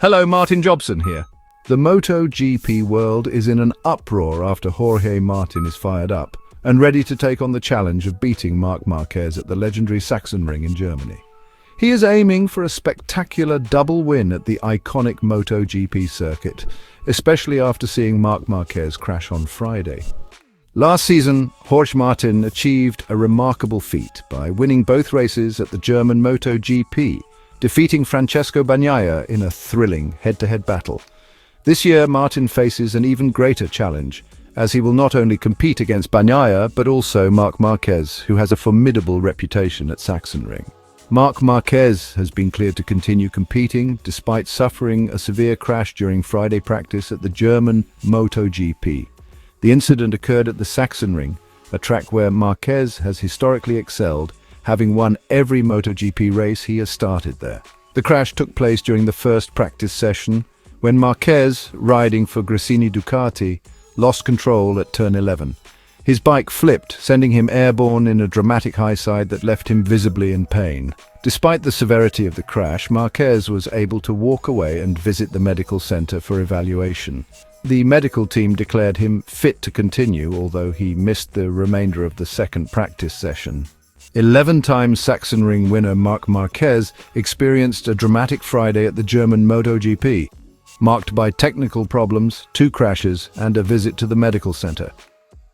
Hello, Martin Jobson here. The MotoGP world is in an uproar after Jorge Martin is fired up and ready to take on the challenge of beating Marc Marquez at the legendary Sachsenring in Germany. He is aiming for a spectacular double win at the iconic MotoGP circuit, especially after seeing Marc Marquez crash on Friday. Last season, Jorge Martin achieved a remarkable feat by winning both races at the German MotoGP, defeating Francesco Bagnaia in a thrilling head-to-head battle. This year, Martin faces an even greater challenge, as he will not only compete against Bagnaia, but also Marc Marquez, who has a formidable reputation at Sachsenring. Marc Marquez has been cleared to continue competing, despite suffering a severe crash during Friday practice at the German MotoGP. The incident occurred at the Sachsenring, a track where Marquez has historically excelled, having won every MotoGP race he has started there. The crash took place during the first practice session, when Marquez, riding for Gresini Ducati, lost control at turn 11. His bike flipped, sending him airborne in a dramatic high side that left him visibly in pain. Despite the severity of the crash, Marquez was able to walk away and visit the medical center for evaluation. The medical team declared him fit to continue, although he missed the remainder of the second practice session. 11-time Sachsenring winner Marc Marquez experienced a dramatic Friday at the German MotoGP, marked by technical problems, 2 crashes, and a visit to the medical center.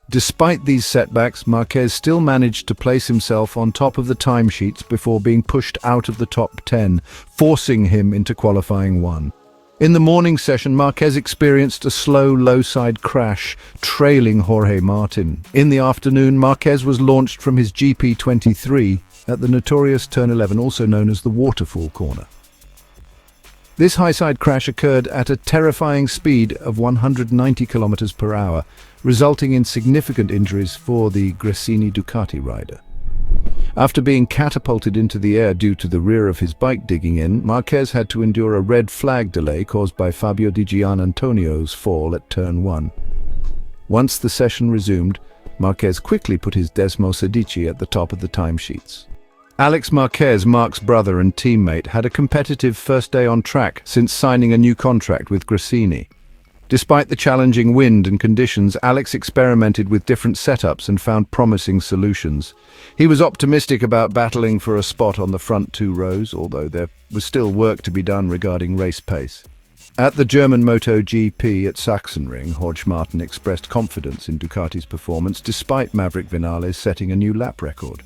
Despite these setbacks, Marquez still managed to place himself on top of the timesheets before being pushed out of the top 10, forcing him into qualifying 1. In the morning session, Marquez experienced a slow low-side crash, trailing Jorge Martin. In the afternoon, Marquez was launched from his GP23 at the notorious turn 11, also known as the waterfall corner. This high-side crash occurred at a terrifying speed of 190 km per hour, resulting in significant injuries for the Gresini Ducati rider. After being catapulted into the air due to the rear of his bike digging in, Marquez had to endure a red flag delay caused by Fabio Di Gianantonio's fall at turn 1. Once the session resumed, Marquez quickly put his Desmo Sedici at the top of the timesheets. Alex Marquez, Marc's brother and teammate, had a competitive first day on track since signing a new contract with Gresini. Despite the challenging wind and conditions, Alex experimented with different setups and found promising solutions. He was optimistic about battling for a spot on the front 2 rows, although there was still work to be done regarding race pace. At the German MotoGP at Sachsenring, Jorge Martin expressed confidence in Ducati's performance despite Maverick Vinales setting a new lap record.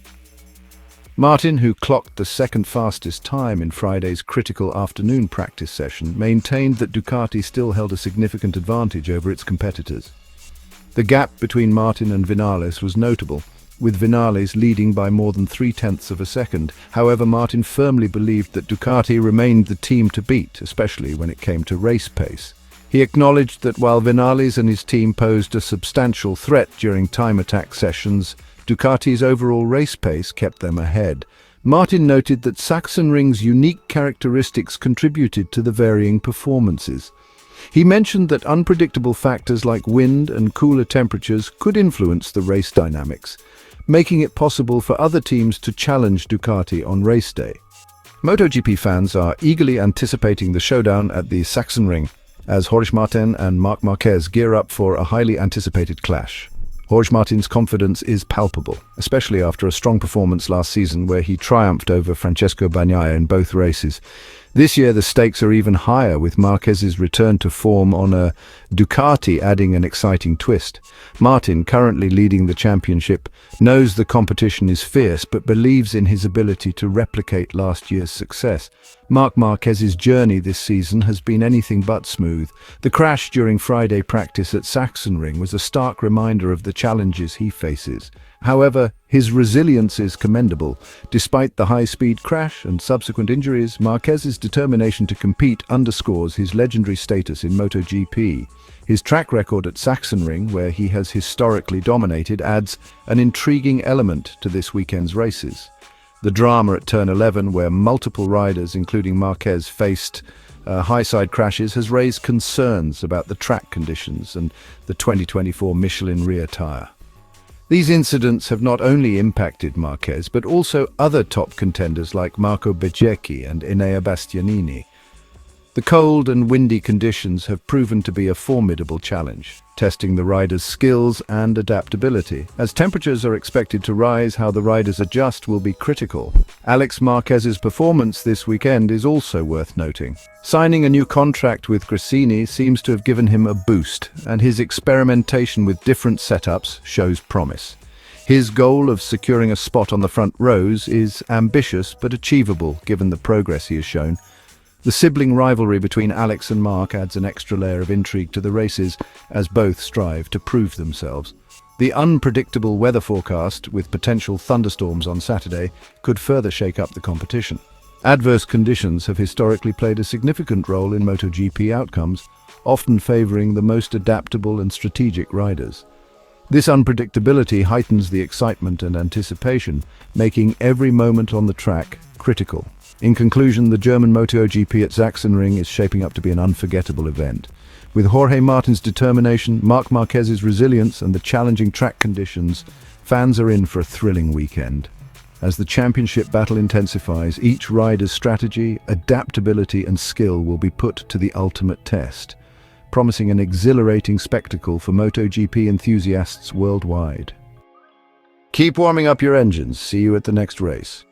Martin, who clocked the second fastest time in Friday's critical afternoon practice session, maintained that Ducati still held a significant advantage over its competitors. The gap between Martin and Vinales was notable, with Vinales leading by more than 0.3 of a second. However, Martin firmly believed that Ducati remained the team to beat, especially when it came to race pace. He acknowledged that while Vinales and his team posed a substantial threat during time attack sessions, Ducati's overall race pace kept them ahead. Martin noted that Sachsenring's unique characteristics contributed to the varying performances. He mentioned that unpredictable factors like wind and cooler temperatures could influence the race dynamics, making it possible for other teams to challenge Ducati on race day. MotoGP fans are eagerly anticipating the showdown at the Sachsenring, as Jorge Martin and Marc Marquez gear up for a highly anticipated clash. Jorge Martin's confidence is palpable, especially after a strong performance last season where he triumphed over Francesco Bagnaia in both races. This year the stakes are even higher, with Marquez's return to form on a Ducati adding an exciting twist. Martin, currently leading the championship, knows the competition is fierce but believes in his ability to replicate last year's success. Marc Marquez's journey this season has been anything but smooth. The crash during Friday practice at Sachsenring was a stark reminder of the challenges he faces. However, his resilience is commendable. Despite the high-speed crash and subsequent injuries, Marquez's determination to compete underscores his legendary status in MotoGP. His track record at Sachsenring, where he has historically dominated, adds an intriguing element to this weekend's races. The drama at turn 11, where multiple riders, including Marquez, faced high-side crashes, has raised concerns about the track conditions and the 2024 Michelin rear tyre. These incidents have not only impacted Marquez, but also other top contenders like Marco Bezzecchi and Enea Bastianini. The cold and windy conditions have proven to be a formidable challenge, testing the riders' skills and adaptability. As temperatures are expected to rise, how the riders adjust will be critical. Marc Marquez's performance this weekend is also worth noting. Signing a new contract with Gresini seems to have given him a boost, and his experimentation with different setups shows promise. His goal of securing a spot on the front rows is ambitious but achievable given the progress he has shown. The sibling rivalry between Alex and Marc adds an extra layer of intrigue to the races as both strive to prove themselves. The unpredictable weather forecast, with potential thunderstorms on Saturday, could further shake up the competition. Adverse conditions have historically played a significant role in MotoGP outcomes, often favoring the most adaptable and strategic riders. This unpredictability heightens the excitement and anticipation, making every moment on the track critical. In conclusion, the German MotoGP at Sachsenring is shaping up to be an unforgettable event. With Jorge Martin's determination, Marc Marquez's resilience, and the challenging track conditions, fans are in for a thrilling weekend. As the championship battle intensifies, each rider's strategy, adaptability, and skill will be put to the ultimate test, promising an exhilarating spectacle for MotoGP enthusiasts worldwide. Keep warming up your engines. See you at the next race.